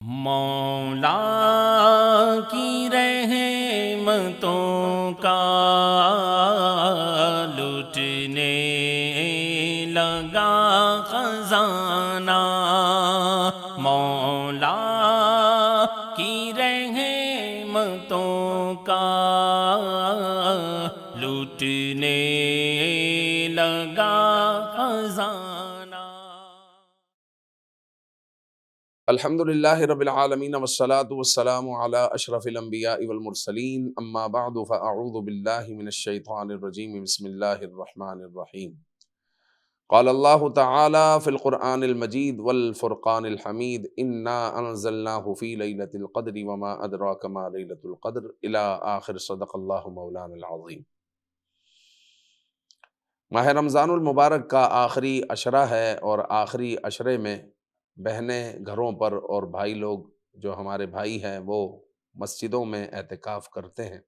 مولا کی رحمتوں کا لٹنے لگا خزانہ، مولا کی رحمتوں کا لٹنے لگا خزانہ۔ الحمد للہ رب العالمین والصلاة والسلام علی اشرف الانبیاء والمرسلین، اما بعد فاعوذ باللہ من الشیطان الرجیم، بسم اللہ الرحمن الرحیم۔ قال اللہ تعالی فی القرآن المجید والفرقان الحمید، انا انزلناہ فی لیلۃ القدر وما ادراک ما لیلۃ القدر، الی آخر، صدق اللہ مولانا العظیم۔ ماہ رمضان المبارک کا آخری عشرہ ہے، اور آخری عشرے میں بہنیں گھروں پر اور بھائی لوگ جو ہمارے بھائی ہیں وہ مسجدوں میں اعتکاف کرتے ہیں،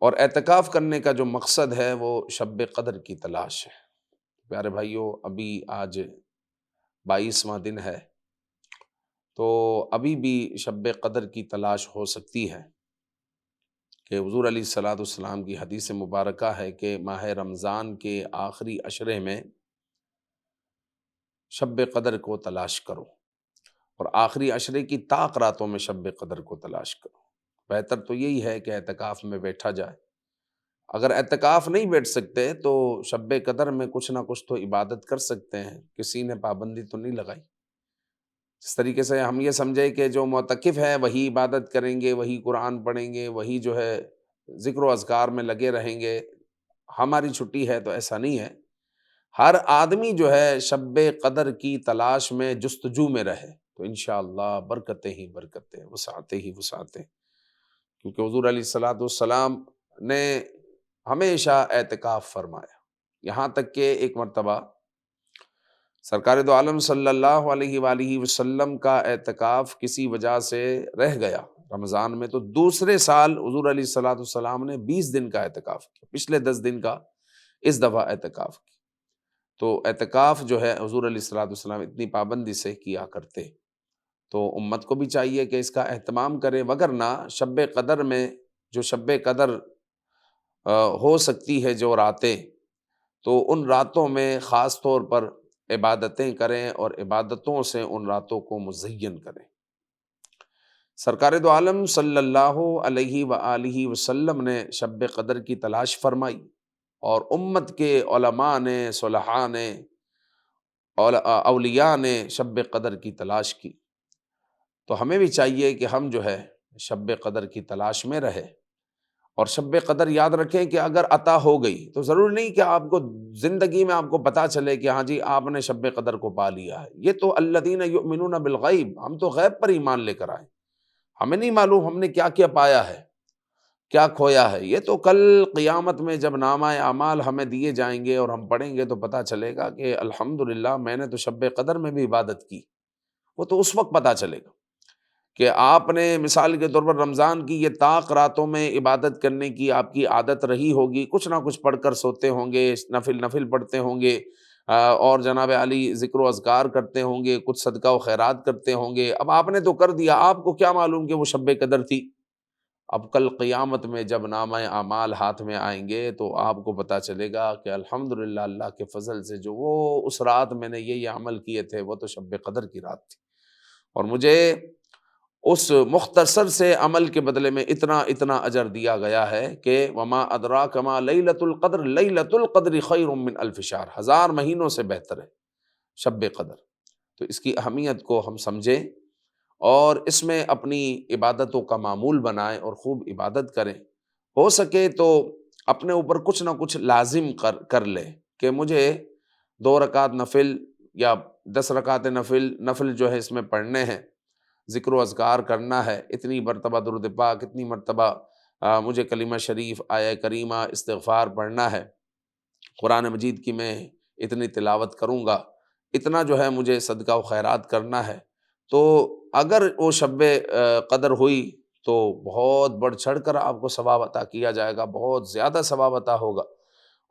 اور اعتکاف کرنے کا جو مقصد ہے وہ شب قدر کی تلاش ہے۔ پیارے بھائیوں، ابھی آج 22واں دن ہے، تو ابھی بھی شب قدر کی تلاش ہو سکتی ہے، کہ حضور علیہ الصلوۃ والسلام کی حدیث مبارکہ ہے کہ ماہ رمضان کے آخری عشرے میں شب قدر کو تلاش کرو، اور آخری عشرے کی طاق راتوں میں شب قدر کو تلاش کرو۔ بہتر تو یہی ہے کہ اعتکاف میں بیٹھا جائے۔ اگر اعتکاف نہیں بیٹھ سکتے تو شب قدر میں کچھ نہ کچھ تو عبادت کر سکتے ہیں، کسی نے پابندی تو نہیں لگائی۔ جس طریقے سے ہم یہ سمجھے کہ جو معتکف ہے وہی عبادت کریں گے، وہی قرآن پڑھیں گے، وہی جو ہے ذکر و اذکار میں لگے رہیں گے، ہماری چھٹی ہے، تو ایسا نہیں ہے۔ ہر آدمی جو ہے شب قدر کی تلاش میں جستجو میں رہے تو انشاءاللہ برکتیں ہی برکتیں، وسعتیں ہی وسعتیں، کیونکہ حضور علیہ الصلوۃ والسلام نے ہمیشہ اعتکاف فرمایا، یہاں تک کہ ایک مرتبہ سرکار دو عالم صلی اللہ علیہ وآلہ وسلم کا اعتکاف کسی وجہ سے رہ گیا رمضان میں، تو دوسرے سال حضور علیہ الصلوۃ والسلام نے 20 دن کا اعتکاف کیا، پچھلے 10 دن کا اس دفعہ اعتکاف کیا۔ تو اعتکاف جو ہے حضور علیہ الصلوۃ والسلام اتنی پابندی سے کیا کرتے، تو امت کو بھی چاہیے کہ اس کا اہتمام کرے، وگرنہ شب قدر میں جو شب قدر ہو سکتی ہے جو راتیں، تو ان راتوں میں خاص طور پر عبادتیں کریں، اور عبادتوں سے ان راتوں کو مزین کریں۔ سرکار دو عالم صلی اللہ علیہ وآلہ وسلم نے شب قدر کی تلاش فرمائی، اور امت کے علماء نے، صلحاء نے، اولیاء نے شب قدر کی تلاش کی، تو ہمیں بھی چاہیے کہ ہم جو ہے شب قدر کی تلاش میں رہے، اور شب قدر یاد رکھیں کہ اگر عطا ہو گئی تو ضروری نہیں کہ آپ کو زندگی میں آپ کو پتا چلے کہ ہاں جی آپ نے شب قدر کو پا لیا ہے۔ یہ تو الذین یؤمنون بالغیب، ہم تو غیب پر ایمان لے کر آئے، ہمیں نہیں معلوم ہم نے کیا کیا پایا ہے، کیا کھویا ہے۔ یہ تو کل قیامت میں جب نامہ اعمال ہمیں دیے جائیں گے اور ہم پڑھیں گے تو پتہ چلے گا کہ الحمدللہ میں نے تو شب قدر میں بھی عبادت کی، وہ تو اس وقت پتہ چلے گا کہ آپ نے مثال کے طور پر رمضان کی یہ طاق راتوں میں عبادت کرنے کی آپ کی عادت رہی ہوگی، کچھ نہ کچھ پڑھ کر سوتے ہوں گے، نفل پڑھتے ہوں گے، اور جناب علی ذکر و اذکار کرتے ہوں گے، کچھ صدقہ و خیرات کرتے ہوں گے۔ اب آپ نے تو کر دیا، آپ کو کیا معلوم کہ وہ شب قدر تھی؟ اب کل قیامت میں جب نامہ اعمال ہاتھ میں آئیں گے تو آپ کو پتہ چلے گا کہ الحمدللہ اللہ کے فضل سے جو وہ اس رات میں نے یہ عمل کیے تھے وہ تو شب قدر کی رات تھی، اور مجھے اس مختصر سے عمل کے بدلے میں اتنا اجر دیا گیا ہے کہ وما ادراک ما لیلۃ القدر، لیلۃ القدر خیر من الف شہر، 1000 مہینوں سے بہتر ہے شب قدر۔ تو اس کی اہمیت کو ہم سمجھیں، اور اس میں اپنی عبادتوں کا معمول بنائیں اور خوب عبادت کریں۔ ہو سکے تو اپنے اوپر کچھ نہ کچھ لازم کر لے کہ مجھے 2 رکعت نفل یا 10 رکعت نفل جو ہے اس میں پڑھنے ہیں، ذکر و اذکار کرنا ہے، اتنی مرتبہ درود پاک، اتنی مرتبہ مجھے کلمہ شریف، آیہ کریمہ، استغفار پڑھنا ہے، قرآن مجید کی میں اتنی تلاوت کروں گا، اتنا جو ہے مجھے صدقہ و خیرات کرنا ہے۔ تو اگر وہ شب قدر ہوئی تو بہت بڑھ چڑھ کر آپ کو ثواب عطا کیا جائے گا، بہت زیادہ ثواب عطا ہوگا۔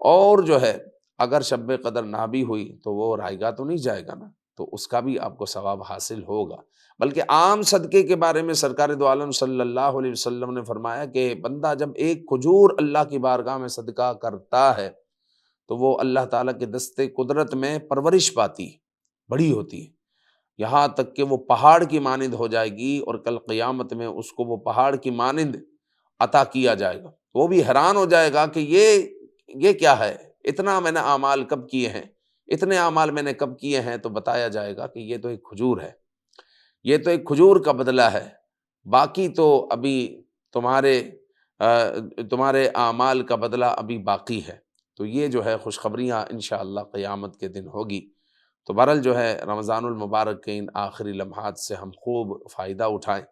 اور جو ہے اگر شب قدر نہ بھی ہوئی تو وہ رائے گاہ تو نہیں جائے گا نا، تو اس کا بھی آپ کو ثواب حاصل ہوگا۔ بلکہ عام صدقے کے بارے میں سرکار دو عالم صلی اللہ علیہ وسلم نے فرمایا کہ بندہ جب ایک کھجور اللہ کی بارگاہ میں صدقہ کرتا ہے تو وہ اللہ تعالیٰ کے دستے قدرت میں پرورش پاتی، بڑی ہوتی ہے، یہاں تک کہ وہ پہاڑ کی مانند ہو جائے گی، اور کل قیامت میں اس کو وہ پہاڑ کی مانند عطا کیا جائے گا۔ وہ بھی حیران ہو جائے گا کہ یہ کیا ہے، اتنا میں نے اعمال کب کیے ہیں، اتنے اعمال میں نے کب کیے ہیں؟ تو بتایا جائے گا کہ یہ تو ایک کھجور ہے، یہ تو ایک کھجور کا بدلہ ہے، باقی تو ابھی تمہارے اعمال کا بدلہ ابھی باقی ہے۔ تو یہ جو ہے خوشخبریاں انشاءاللہ قیامت کے دن ہوگی۔ تو بہرحال جو ہے رمضان المبارک کے ان آخری لمحات سے ہم خوب فائدہ اٹھائیں،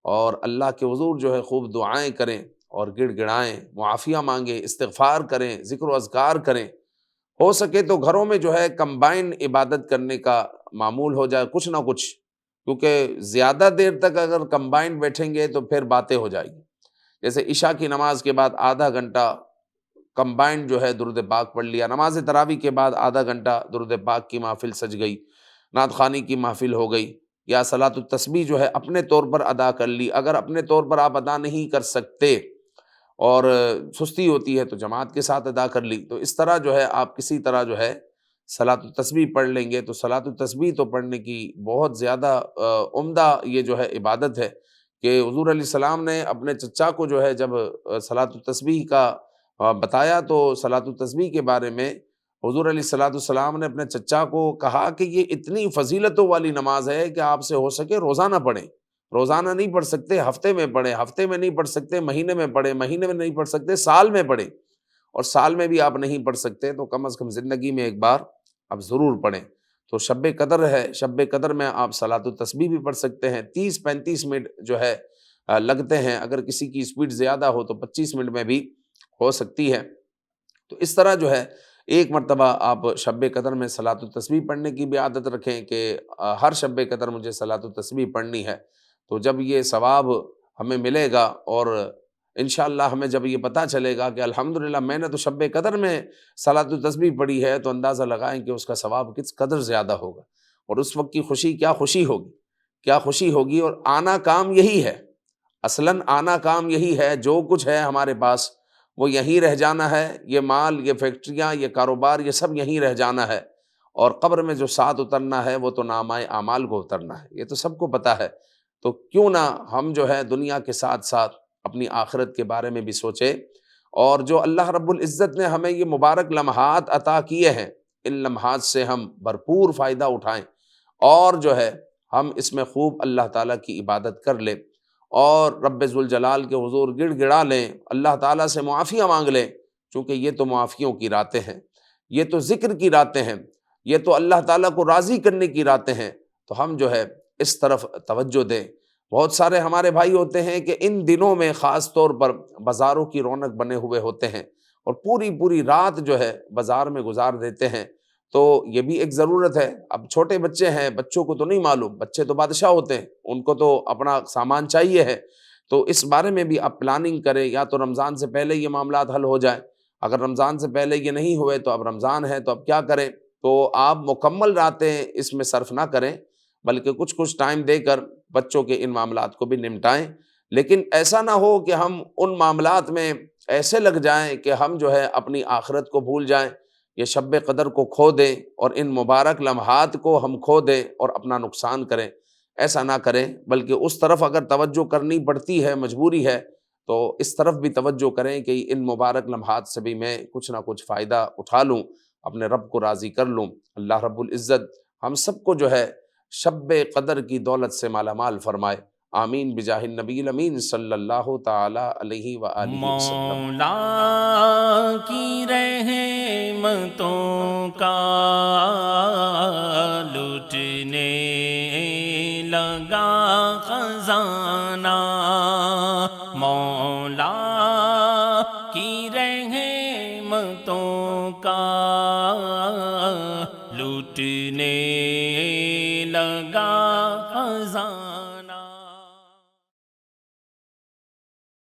اور اللہ کے حضور جو ہے خوب دعائیں کریں اور گڑ گڑائیں، معافیہ مانگیں، استغفار کریں، ذکر و اذکار کریں۔ ہو سکے تو گھروں میں جو ہے کمبائن عبادت کرنے کا معمول ہو جائے، کچھ نہ کچھ، کیونکہ زیادہ دیر تک اگر کمبائن بیٹھیں گے تو پھر باتیں ہو جائیں گی۔ جیسے عشاء کی نماز کے بعد آدھا گھنٹہ کمبائنڈ جو ہے درود پاک پڑھ لیا، نماز تراویح کے بعد آدھا گھنٹہ درود پاک کی محفل سج گئی، نعت خوانی کی محفل ہو گئی، یا صلاۃ التسبیح جو ہے اپنے طور پر ادا کر لی۔ اگر اپنے طور پر آپ ادا نہیں کر سکتے اور سستی ہوتی ہے تو جماعت کے ساتھ ادا کر لی، تو اس طرح جو ہے آپ کسی طرح جو ہے صلاۃ التسبیح پڑھ لیں گے۔ تو صلاۃ التسبیح تو پڑھنے کی بہت زیادہ عمدہ یہ جو ہے عبادت ہے کہ حضور علیہ السلام نے اپنے چچا کو جو ہے جب صلاۃ التسبیح کا بتایا تو صلاۃ التسبیح کے بارے میں حضور علیہ السلام نے اپنے چچا کو کہا کہ یہ اتنی فضیلتوں والی نماز ہے کہ آپ سے ہو سکے روزانہ پڑھیں، روزانہ نہیں پڑھ سکتے ہفتے میں پڑھیں، ہفتے میں نہیں پڑھ سکتے مہینے میں پڑھیں، مہینے میں نہیں پڑھ سکتے سال میں پڑھیں، اور سال میں بھی آپ نہیں پڑھ سکتے تو کم از کم زندگی میں ایک بار آپ ضرور پڑھیں۔ تو شب قدر ہے، شب قدر میں آپ صلاۃ التسبیح بھی پڑھ سکتے ہیں، 30-35 منٹ جو ہے لگتے ہیں، اگر کسی کی اسپیڈ زیادہ ہو تو 25 منٹ میں بھی ہو سکتی ہے۔ تو اس طرح جو ہے ایک مرتبہ آپ شب قدر میں صلاۃ التسبیح پڑھنے کی بھی عادت رکھیں کہ ہر شب قدر مجھے صلاۃ التسبیح پڑھنی ہے۔ تو جب یہ ثواب ہمیں ملے گا اور انشاءاللہ ہمیں جب یہ پتہ چلے گا کہ الحمدللہ میں نے تو شب قدر میں صلاۃ التسبیح پڑھی ہے، تو اندازہ لگائیں کہ اس کا ثواب کس قدر زیادہ ہوگا، اور اس وقت کی خوشی کیا خوشی ہوگی، کیا خوشی ہوگی۔ اور آنا کام یہی ہے، اصلاً آنا کام یہی ہے، جو کچھ ہے ہمارے پاس وہ یہیں رہ جانا ہے، یہ مال، یہ فیکٹریاں، یہ کاروبار، یہ سب یہیں رہ جانا ہے، اور قبر میں جو ساتھ اترنا ہے وہ تو نامہ اعمال کو اترنا ہے، یہ تو سب کو پتہ ہے۔ تو کیوں نہ ہم جو ہے دنیا کے ساتھ ساتھ اپنی آخرت کے بارے میں بھی سوچیں، اور جو اللہ رب العزت نے ہمیں یہ مبارک لمحات عطا کیے ہیں، ان لمحات سے ہم بھرپور فائدہ اٹھائیں، اور جو ہے ہم اس میں خوب اللہ تعالیٰ کی عبادت کر لیں، اور رب ذوالجلال کے حضور گڑ گڑا لیں، اللہ تعالیٰ سے معافیاں مانگ لیں، چونکہ یہ تو معافیوں کی راتیں ہیں، یہ تو ذکر کی راتیں ہیں، یہ تو اللہ تعالیٰ کو راضی کرنے کی راتیں ہیں۔ تو ہم جو ہے اس طرف توجہ دیں۔ بہت سارے ہمارے بھائی ہوتے ہیں کہ ان دنوں میں خاص طور پر بازاروں کی رونق بنے ہوئے ہوتے ہیں، اور پوری رات جو ہے بازار میں گزار دیتے ہیں۔ تو یہ بھی ایک ضرورت ہے۔ اب چھوٹے بچے ہیں، بچوں کو تو نہیں معلوم، بچے تو بادشاہ ہوتے ہیں، ان کو تو اپنا سامان چاہیے ہے، تو اس بارے میں بھی آپ پلاننگ کریں، یا تو رمضان سے پہلے یہ معاملات حل ہو جائیں۔ اگر رمضان سے پہلے یہ نہیں ہوئے تو اب رمضان ہے تو اب کیا کریں؟ تو آپ مکمل راتیں اس میں صرف نہ کریں، بلکہ کچھ ٹائم دے کر بچوں کے ان معاملات کو بھی نمٹائیں، لیکن ایسا نہ ہو کہ ہم ان معاملات میں ایسے لگ جائیں کہ ہم جو ہے اپنی آخرت کو بھول جائیں، یہ شب قدر کو کھو دیں، اور ان مبارک لمحات کو ہم کھو دیں اور اپنا نقصان کریں۔ ایسا نہ کریں، بلکہ اس طرف اگر توجہ کرنی پڑتی ہے، مجبوری ہے، تو اس طرف بھی توجہ کریں کہ ان مبارک لمحات سے بھی میں کچھ نہ کچھ فائدہ اٹھا لوں، اپنے رب کو راضی کر لوں۔ اللہ رب العزت ہم سب کو جو ہے شب قدر کی دولت سے مالا مال فرمائے، آمین بجاہ النبی الامین صلی اللہ تعالی علیہ وآلہ وسلم۔ مولا کی رحمتوں کا لٹنے لگا خزانہ، مولا کی رحمتوں کا لٹنے